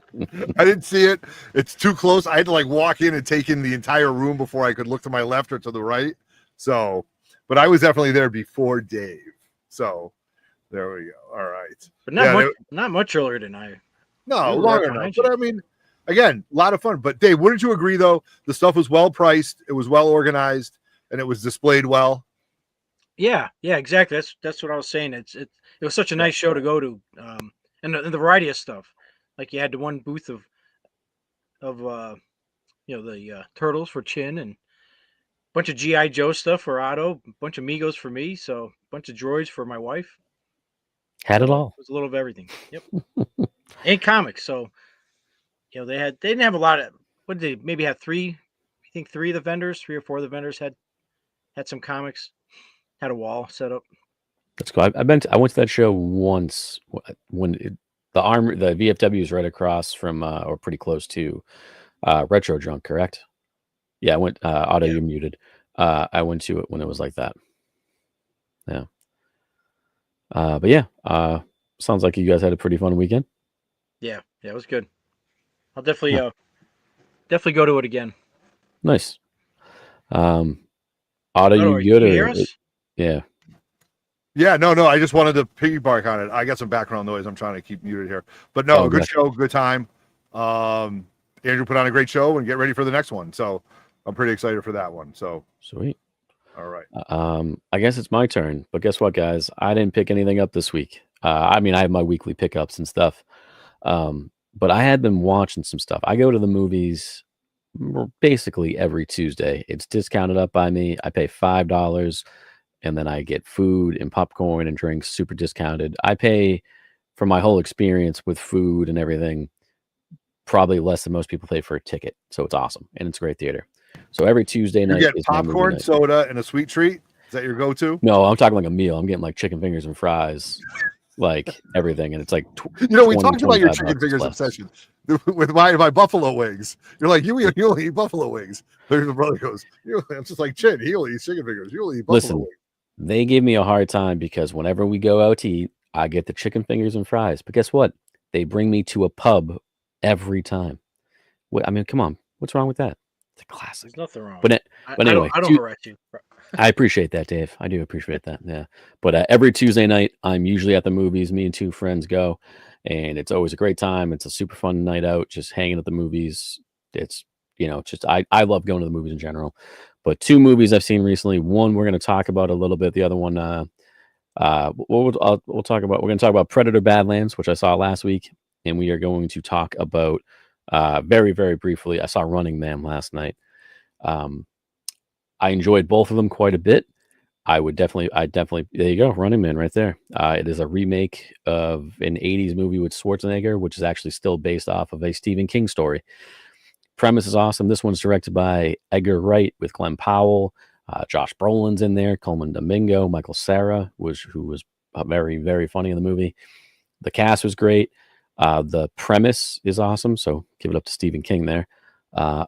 I didn't see it. It's too close. I had to walk in and take in the entire room before I could look to my left or to the right. So, but I was definitely there before Dave. So there we go. All right.
But not much earlier than I.
No, longer enough. But I mean, again, a lot of fun. But Dave, wouldn't you agree though? The stuff was well priced, it was well organized, and it was displayed well. Yeah,
exactly. That's what I was saying. It was such a nice show to go to, and the variety of stuff. Like you had the one booth of the turtles for Chin, and a bunch of GI Joe stuff for Otto, a bunch of Migos for me, so a bunch of droids for my wife.
Had it all.
It was a little of everything. Yep, and comics. So they didn't have a lot of. What did they maybe have 3? I think 3 or 4 of the vendors had some comics. Had a wall set up.
That's cool. I went to that show once when the VFW is right across from or pretty close to Retro Drunk, correct? Yeah, I went. Otto, you're muted. I went to it when it was like that. Yeah. But yeah, sounds like you guys had a pretty fun weekend.
Yeah, it was good. I'll definitely go to it again.
Nice. Otto,
Otto,
you
can
good
you
or
hear us?
yeah?
Yeah, no. I just wanted to piggyback on it. I got some background noise. I'm trying to keep muted here, but no,
Oh,
good
gotcha.
show, good time. Andrew put on a great show, and get ready for the next one. So I'm pretty excited for that one. So
Sweet.
all right.
I guess it's my turn, but guess what, guys? I didn't pick anything up this week. I mean, I have my weekly pickups and stuff. But I had been watching some stuff. I go to the movies basically every Tuesday. It's discounted up by me. I pay $5 and then I get food and popcorn and drinks super discounted. I pay for my whole experience with food and everything probably less than most people pay for a ticket. So it's awesome and it's a great theater. So every Tuesday
You
night
get
is my movie
popcorn,
night.
soda, and a sweet treat. Is that your go-to?
No, I'm talking like a meal. I'm getting like chicken fingers and fries, like everything, and it's like
We
20,
talked about your
25
chicken
bucks
fingers
less.
obsession with my buffalo wings. You're like, you only eat buffalo wings. Your brother goes, I'm just like, Chin, he only eats chicken fingers. You only eat buffalo
Listen,
wings.
they give me a hard time because whenever we go out to eat, I get the chicken fingers and fries. But guess what? They bring me to a pub every time. I mean, come on, what's wrong with that? It's a classic.
There's nothing wrong.
But anyway,
I don't harass you.
I appreciate that, Dave. I do appreciate that. Yeah. But every Tuesday night, I'm usually at the movies. Me and two friends go, and it's always a great time. It's a super fun night out, just hanging at the movies. It's, just I love going to the movies in general. But two movies I've seen recently. One we're going to talk about a little bit. The other one, we'll talk about. We're going to talk about Predator: Badlands, which I saw last week, and we are going to talk about very, very briefly. I saw Running Man last night. I enjoyed both of them quite a bit. I definitely, there you go, Running Man right there. It is a remake of an 80s movie with Schwarzenegger, which is actually still based off of a Stephen King story. Premise is awesome. This one's directed by Edgar Wright with Glenn Powell. Josh Brolin's in there, Coleman Domingo, Michael Cera, who was very, very funny in the movie. The cast was great. The premise is awesome, so give it up to Stephen King there.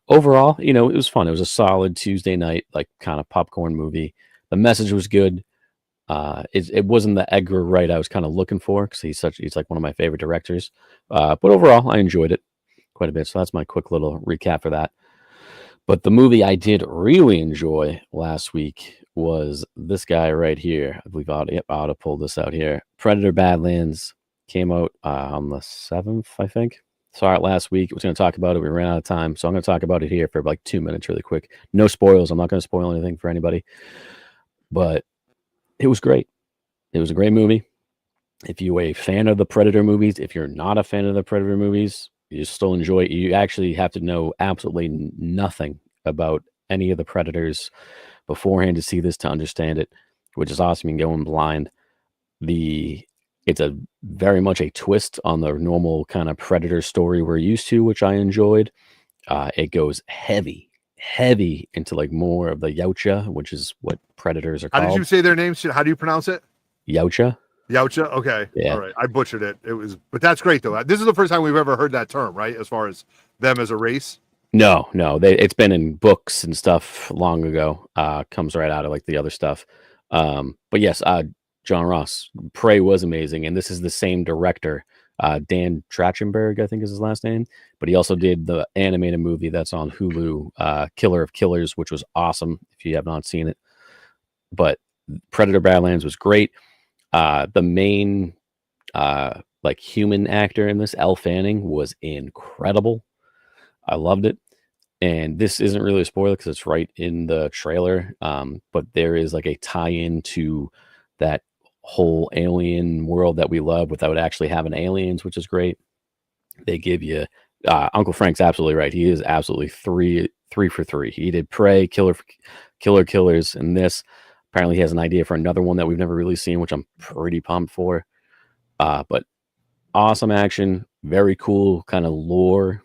Overall, it was fun. It was a solid Tuesday night, like kind of popcorn movie. The message was good. It wasn't the Edgar Wright I was kind of looking for because he's like one of my favorite directors. But overall, I enjoyed it quite a bit. So that's my quick little recap for that. But the movie I did really enjoy last week was this guy right here. I believe I ought to pull this out here. Predator: Badlands came out on the 7th, I think. Saw it last week. I was going to talk about it. We ran out of time. So I'm going to talk about it here for like 2 minutes really quick. No spoils. I'm not going to spoil anything for anybody. But it was great. It was a great movie. If you're a fan of the Predator movies, if you're not a fan of the Predator movies, you still enjoy it. You actually have to know absolutely nothing about any of the Predators beforehand to see this, to understand it, which is awesome. You can go in blind. It's a very much a twist on the normal kind of Predator story we're used to, which I enjoyed. It goes heavy into like more of the Yautja, which is what Predators are called.
How did you say their names? How do you pronounce it?
Yautja.
Yautja. Okay.
Yeah.
All right. I butchered it. But that's great though. This is the first time we've ever heard that term, right? As far as them as a race.
No. It's been in books and stuff long ago. Comes right out of like the other stuff. But yes, John Ross, Prey was amazing, and this is the same director, Dan Trachtenberg, I think is his last name, but he also did the animated movie that's on Hulu, Killer of Killers, which was awesome if you have not seen it. But Predator: Badlands was great. The main like human actor in this, Elle Fanning, was incredible. I loved it. And this isn't really a spoiler because it's right in the trailer, but there is like a tie-in to that whole alien world that we love without actually having aliens, which is great. They give you Uncle Frank's absolutely right. He is absolutely three for three. He did Prey, Killers, and this. Apparently he has an idea for another one that we've never really seen, which I'm pretty pumped for. But awesome action, very cool kind of lore,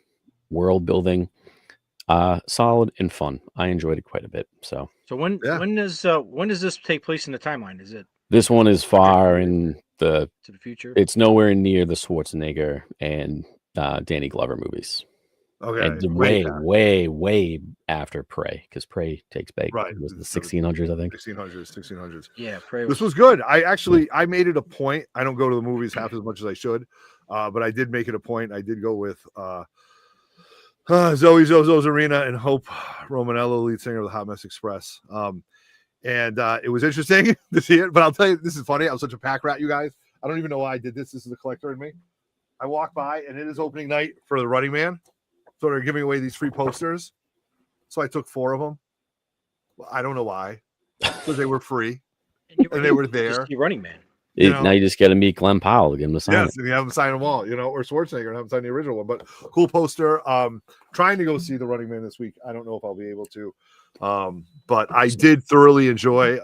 world building, solid and fun. I enjoyed it quite a bit. So
when does this take place in the timeline? Is it
this one is far in
to the future?
It's nowhere near the Schwarzenegger and Danny Glover movies.
Okay,
and way after Prey, because Prey takes place.
Right,
it was the 1600s, I think.
1600s.
Yeah, Prey.
This was good. I made it a point. I don't go to the movies half as much as I should, but I did make it a point. I did go with Zozo's Arena and Hope Romanello, lead singer of the Hot Mess Express. And it was interesting to see it, but I'll tell you, this is funny. I was such a pack rat, you guys. I don't even know why I did this. This is the collector in me. I walk by, and it is opening night for the Running Man. So they're giving away these free posters. So I took 4 of them. Well, I don't know why, because they were free, and they were there.
Running Man.
Now you just got to meet Glenn Powell to get him to sign it.
Yes, and you have him sign them all, or Schwarzenegger and have him sign the original one. But cool poster. Trying to go see the Running Man this week. I don't know if I'll be able to. But I did thoroughly enjoy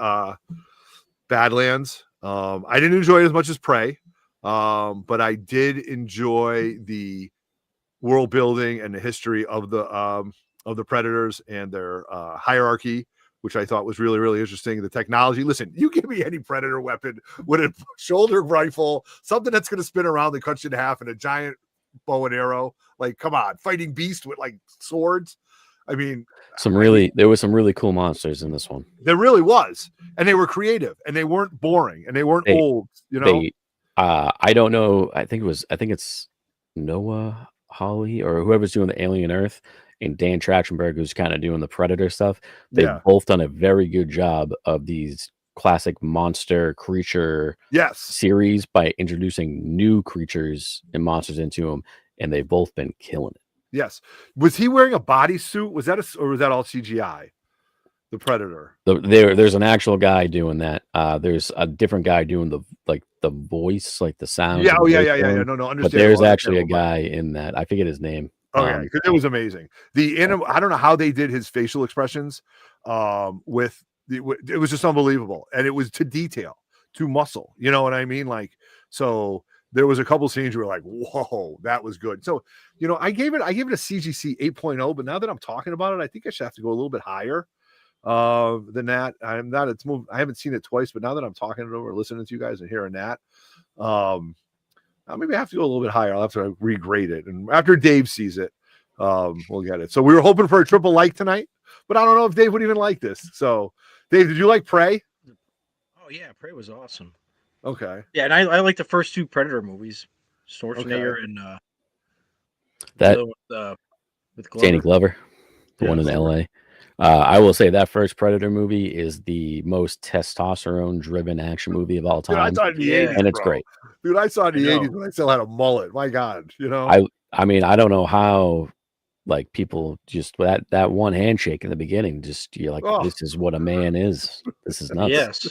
Badlands. I didn't enjoy it as much as Prey, but I did enjoy the world building and the history of the Predators and their hierarchy, which I thought was really, really interesting. The technology. Listen, you give me any Predator weapon with a shoulder rifle, something that's going to spin around that cuts you in half, and a giant bow and arrow. Like, come on, fighting beast with like swords. I mean,
there were some really cool monsters in this one.
There really was, and they were creative, and they weren't boring, and they weren't old.
I don't know. I think it's Noah Hawley or whoever's doing the Alien Earth, and Dan Trachtenberg, who's kind of doing the Predator stuff. They've both done a very good job of these classic monster creature series by introducing new creatures and monsters into them, and they've both been killing it.
Yes. Was he wearing a bodysuit? Or was that all CGI? The Predator.
There's an actual guy doing that. There's a different guy doing the voice, like the sound.
Yeah. No. Understand.
But there's actually a guy in that. I forget his name.
Okay, because it was amazing. I don't know how they did his facial expressions. It was just unbelievable, and it was to detail, to muscle. You know what I mean? Like, so there was a couple scenes where like, whoa, that was good. So, I gave it a CGC 8.0, but now that I'm talking about it, I think I should have to go a little bit higher than that. I haven't seen it twice, but now that I'm talking it over, listening to you guys and hearing that, maybe I have to go a little bit higher. I'll have to regrade it. And after Dave sees it, we'll get it. So we were hoping for a triple like tonight, but I don't know if Dave would even like this. So Dave, did you like Prey?
Oh yeah. Prey was awesome.
Okay.
Yeah. And I like the first 2 Predator movies, Schwarzenegger and with Glover.
Danny Glover, the one in LA. I will say that first Predator movie is the most testosterone-driven action movie of all time.
Dude, I saw it in the 80s,
and it's great.
Dude, I saw it in the 80s when I still had a mullet. My God,
I mean, I don't know how, like, people just that one handshake in the beginning, just you're like, this is what a man is. This is nuts.
Yes.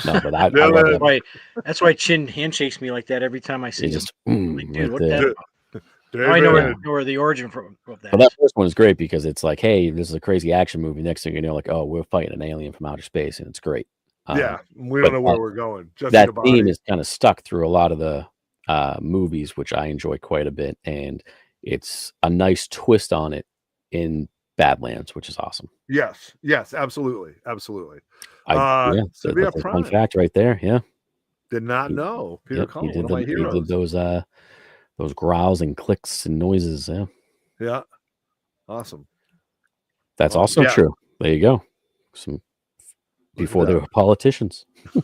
No, but I love it.
That's why Chin handshakes me like that every time I see him.
Just
like, dude,
right
what
there.
that? I know where the origin of that.
Well, that first one is great because it's like, hey, this is a crazy action movie. Next thing you know, like, oh, we're fighting an alien from outer space, and it's great.
We don't know where we're going. Just
that theme is kind of stuck through a lot of the movies, which I enjoy quite a bit, and it's a nice twist on it in Badlands, which is awesome.
Yes, absolutely.
That's a fun fact right there. Yeah,
did not know. Peter Cullen,
he
one of my heroes.
He did those growls and clicks and noises.
Yeah, awesome.
That's also true. There you go. Before they were politicians.
No,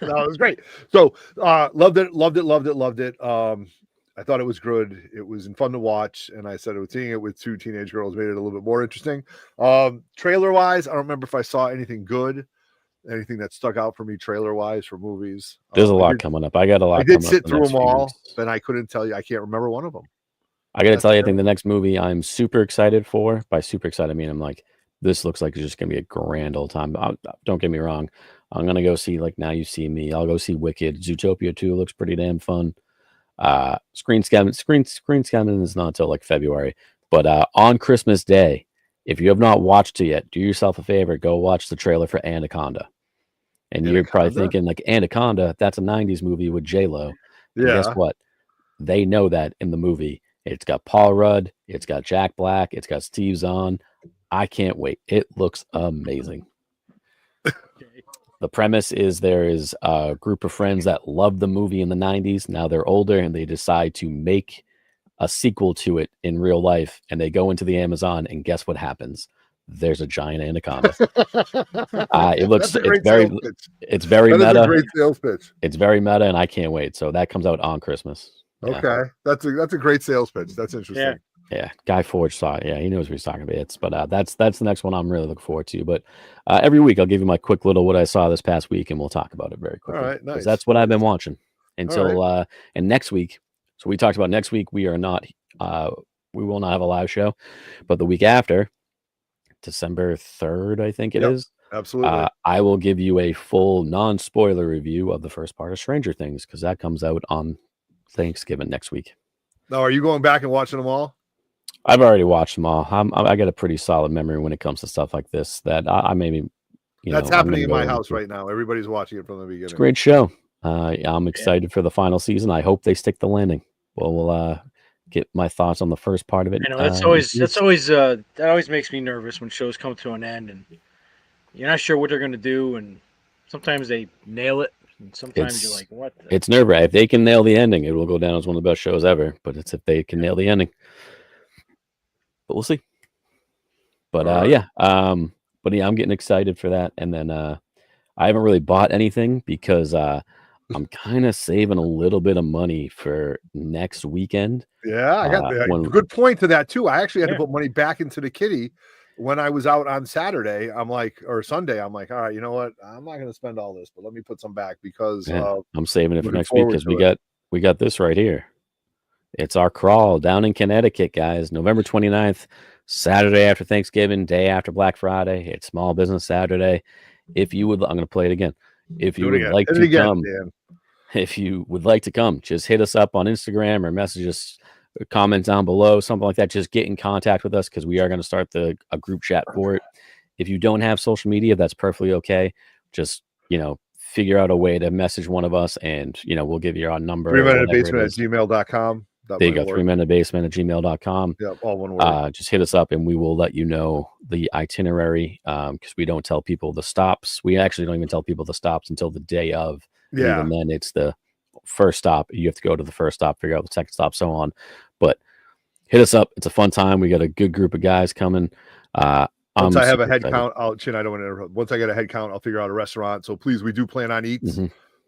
it was great. So loved it. I thought it was good. It was fun to watch, and I said seeing it with 2 teenage girls made it a little bit more interesting. Trailer wise, I don't remember if I saw anything good, anything that stuck out for me trailer wise for movies.
There's a lot coming up. I got a lot.
I did sit through them all, and I couldn't tell you. I can't rember one of them.
I got to tell you, I think the next movie I'm super excited for. By super excited, I mean I'm like, this looks like it's just gonna be a grand old time. Don't get me wrong. I'm gonna go see like Now You See Me. I'll go see Wicked. Zootopia 2 looks pretty damn fun. Screen scamming is not until like February, but on Christmas Day, if you have not watched it yet, do yourself a favor, go watch the trailer for Anaconda. And you're probably thinking like, Anaconda, that's a 90s movie with J-Lo. Yeah. Guess what? They know that in the movie. It's got Paul Rudd, it's got Jack Black, it's got Steve Zahn. I can't wait. It looks amazing. The premise is there is a group of friends that loved the movie in the 90s. Now they're older and they decide to make a sequel to it in real life. And they go into the Amazon and guess what happens? There's a giant anaconda. It's very meta.
Great sales pitch.
It's very meta and I can't wait. So that comes out on Christmas.
Okay. That's a great sales pitch. That's interesting.
Yeah, Guy Forge saw it. Yeah, he knows what he's talking about. But that's the next one I'm really looking forward to. But every week I'll give you my quick little what I saw this past week, and we'll talk about it very
All
quickly.
right, nice.
That's what I've been watching until
right.
And next week. So we talked about next week. We will not have a live show, but the week after, December 3rd, I think it is.
Absolutely.
I will give you a full non-spoiler review of the first part of Stranger Things because that comes out on Thanksgiving next week.
Now, are you going back and watching them all?
I've already watched them all. I got a pretty solid memory when it comes to stuff like this. That I maybe,
that's happening in my house right now. Everybody's watching it from the beginning.
It's a great show. I'm excited for the final season. I hope they stick the landing. Well, we'll get my thoughts on the first part of it.
I know that always makes me nervous when shows come to an end and you're not sure what they're going to do, and sometimes they nail it, and sometimes you're like, "What?"
It's nerve-wracking. If they can nail the ending, it will go down as one of the best shows ever. But it's if they can nail the ending. But we'll see. But I'm getting excited for that. And then I haven't really bought anything because I'm kind of saving a little bit of money for next weekend.
Yeah, I got good point to that too. I actually had to put money back into the kitty when I was out on Saturday. Or Sunday. I'm like, all right, you know what? I'm not going to spend all this, but let me put some back because
I'm saving it for next week because we got this right here. It's our crawl down in Connecticut, guys. November 29th, Saturday after Thanksgiving, day after Black Friday. It's Small Business Saturday. If you would, I'm going to play it again. If you would like to come, if you would like to come, just hit us up on Instagram or message us, comment down below, something like that. Just get in contact with us because we are going to start a group chat for it. If you don't have social media, that's perfectly okay. Just, figure out a way to message one of us and, we'll give you our number.
3minutebasement@gmail.com.
There you go, 3minutebasement@gmail.com.
Yeah, all one word.
Just hit us up and we will let you know the itinerary because we don't tell people the stops. We actually don't even tell people the stops until the day of.
Yeah.
And then it's the first stop. You have to go to the first stop, figure out the second stop, so on. But hit us up. It's a fun time. We got a good group of guys coming.
Once I have a head count, I don't want to interrupt. Once I get a head count, I'll figure out a restaurant. So please, we do plan on eats.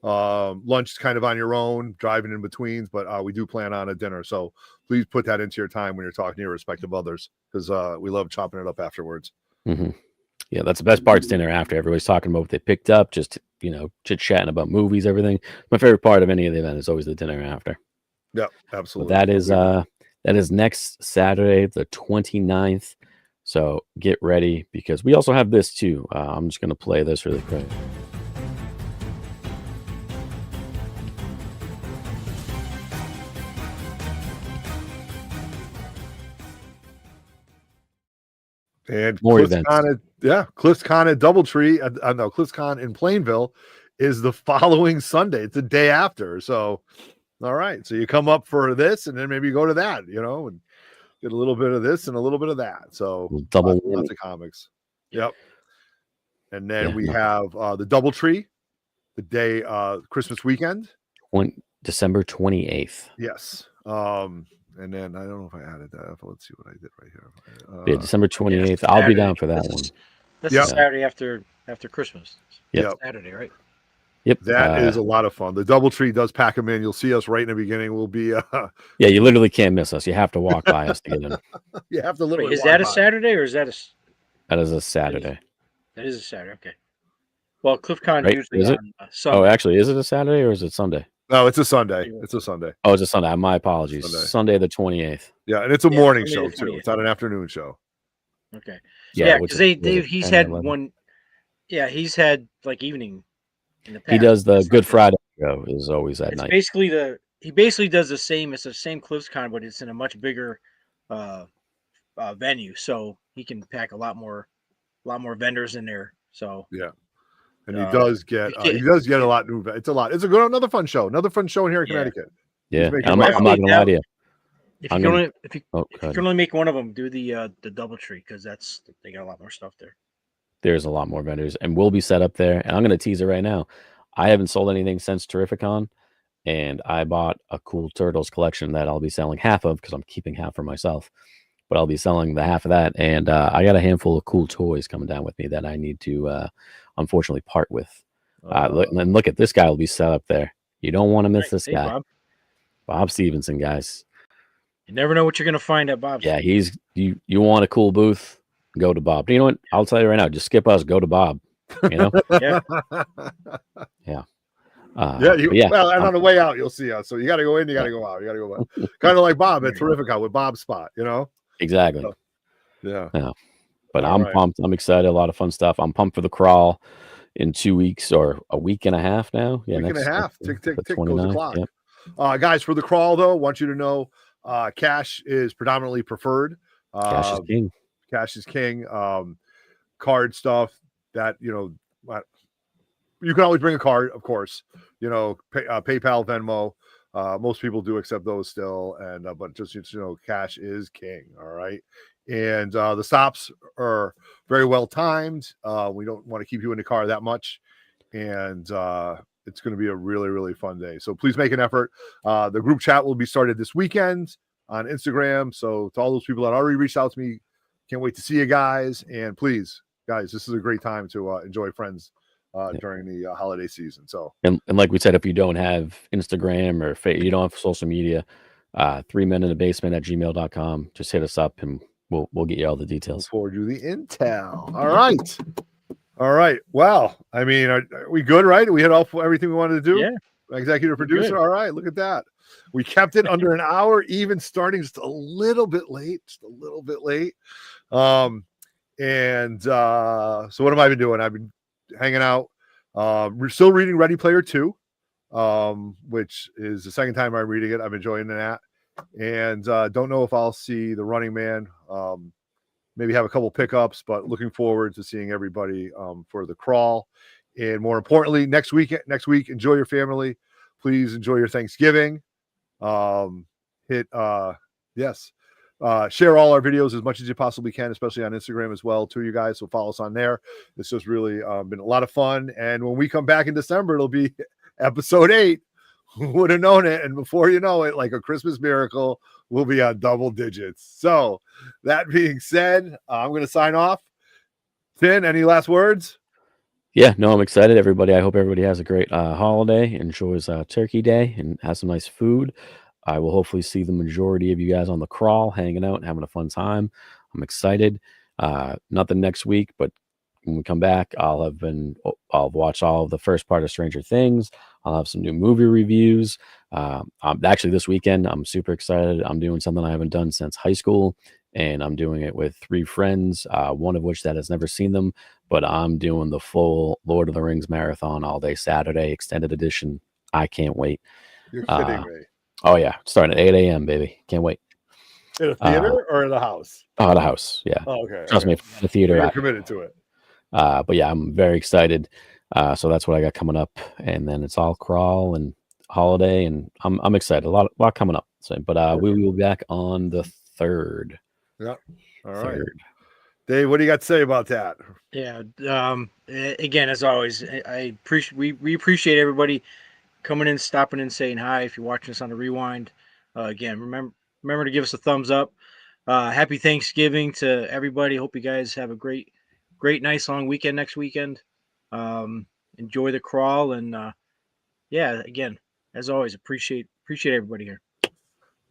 Lunch is kind of on your own, driving in betweens, but we do plan on a dinner. So please put that into your time when you're talking to your respective others because we love chopping it up afterwards.
Yeah, that's the best part's dinner after. Everybody's talking about what they picked up, just chit-chatting about movies, everything. My favorite part of any of the event is always the dinner after.
Yeah, absolutely.
But that is next Saturday, the 29th. So get ready because we also have this too. I'm just going to play this really quick.
And
more
events. CliffsCon at Doubletree. No, CliffsCon in Plainville is the following Sunday. It's the day after. So, all right. So you come up for this, and then maybe you go to that. And get a little bit of this and a little bit of that. So lots of comics. Yep. And then we have the Doubletree, the day Christmas weekend,
December 28th.
Yes. And then I don't know if I added that. Let's see what I did right here.
December 28th. I'll be down for that one.
That's Saturday after Christmas.
Yep.
Saturday, right?
Yep.
That is a lot of fun. The Doubletree does pack them in. You'll see us right in the beginning. We'll be
yeah, you literally can't miss us. You have to walk by us to get in.
You have to literally.
Wait, is that a Saturday or is that a?
That is a Saturday.
That is a Saturday. Okay. Well, CliffCon usually
is it?
On Sunday.
Oh, actually, is it a Saturday or is it Sunday?
No, it's a Sunday. It's a Sunday.
Oh, it's a Sunday. My apologies. Sunday the 28th.
Yeah, and it's a morning show too. It's not an afternoon show.
Okay.
Yeah,
because he's had 11? One. Yeah, he's had like evening. In the past.
He does the Good Friday show. Is always at night.
He basically does the same. It's the same CliffsCon, but it's in a much bigger venue, so he can pack a lot more vendors in there. So
yeah. And he does get a lot new. It's a lot. It's another fun show. Another fun show in here in Connecticut.
Yeah, I'm not gonna lie to you.
If you can only make one of them, do the Doubletree because they got a lot more stuff there.
There's a lot more vendors, and we'll be set up there. And I'm gonna tease it right now. I haven't sold anything since Terrificon, and I bought a cool Turtles collection that I'll be selling half of because I'm keeping half for myself. But I'll be selling the half of that, and I got a handful of cool toys coming down with me that I need to unfortunately part with. Look at this guy will be set up there. You don't want to miss this guy, Bob Stevenson, guys.
You never know what you're going to find at Bob's.
Yeah, you want a cool booth, go to Bob. You know what? I'll tell you right now, just skip us, go to Bob. You know?
Yeah.
Yeah.
Well, and on the way out, you'll see us. So you got to go in, you got to go out, you got to go out. Kind of like Bob at Terrificon with Bob's spot, you know?
Exactly.
So, yeah.
But I'm pumped. I'm excited. A lot of fun stuff. I'm pumped for the crawl in 2 weeks or a week and a half now. Yeah,
week and a half. Tick, tick, tick goes the clock.
Yep.
Guys, for the crawl, though, want you to know cash is predominantly preferred.
Cash is king.
Cash is king. Card stuff that, you can always bring a card, of course, PayPal, Venmo. Most people do accept those still. And, but just, cash is king. All right. And the stops are very well timed. We don't want to keep you in the car that much. And it's going to be a really, really fun day. So please make an effort. The group chat will be started this weekend on Instagram. So to all those people that already reached out to me, can't wait to see you guys. And please, guys, this is a great time to enjoy friends during the holiday season. So
and like we said, if you don't have Instagram or you don't have social media, 3meninthebasement@gmail.com. Just hit us up and we'll get you all the details.
Forward you the intel. All right. Well, I mean, are we good, right? We hit everything we wanted to do.
Yeah.
Executive producer. Good. All right. Look at that. We kept it under an hour, even starting just a little bit late. So what have I been doing? I've been hanging out. We're still reading Ready Player 2, which is the second time I'm reading it. I'm enjoying that. And don't know if I'll see The Running Man. Maybe have a couple pickups, but looking forward to seeing everybody for the crawl. And more importantly, next week, enjoy your family. Please enjoy your Thanksgiving. Share all our videos as much as you possibly can, especially on Instagram as well, too, you guys. So follow us on there. It's just really been a lot of fun. And when we come back in December, it'll be episode 8. Who would have known it? And before you know it, like a Christmas miracle, we'll be on double digits. So that being said, I'm going to sign off. Finn, any last words?
Yeah, no, I'm excited. Everybody, I hope everybody has a great holiday, enjoys Turkey Day, and has some nice food. I will hopefully see the majority of you guys on the crawl, hanging out and having a fun time. I'm excited. Nothing next week, but when we come back, I'll watch all of the first part of Stranger Things. I'll have some new movie reviews. Actually, this weekend, I'm super excited. I'm doing something I haven't done since high school, and I'm doing it with 3 friends, one of which that has never seen them, but I'm doing the full Lord of the Rings marathon all day Saturday, extended edition. I can't wait.
You're kidding me.
Oh, yeah. Starting at 8 a.m., baby. Can't wait.
In a theater or in the house?
Oh, the house. Yeah.
Oh, okay.
Trust me, the theater.
You're committed to it.
But yeah, I'm very excited. So that's what I got coming up, and then it's all crawl and holiday, and I'm excited. A lot coming up. So, but we will be back on the 3rd.
Yeah. All right. Dave, what do you got to say about that?
Yeah. Again, as always, we appreciate everybody coming in, stopping in, saying hi. If you're watching us on the rewind, again, remember to give us a thumbs up. Happy Thanksgiving to everybody. Hope you guys have a great, nice long weekend next weekend. Enjoy the crawl, and again, as always, appreciate everybody here.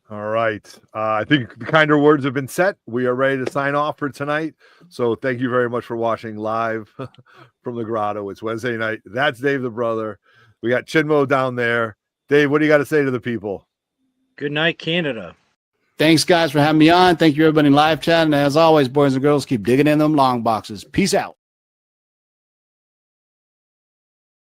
All right. I think the kinder words have been set. We are ready to sign off for tonight. So thank you very much for watching live from the grotto. It's Wednesday night. That's Dave the brother. We got Chinmo down there. Dave, what do you got to say to the people?
Good night, Canada.
Thanks, guys, for having me on. Thank you, everybody in live chat. And as always, boys and girls, keep digging in them long boxes. Peace out.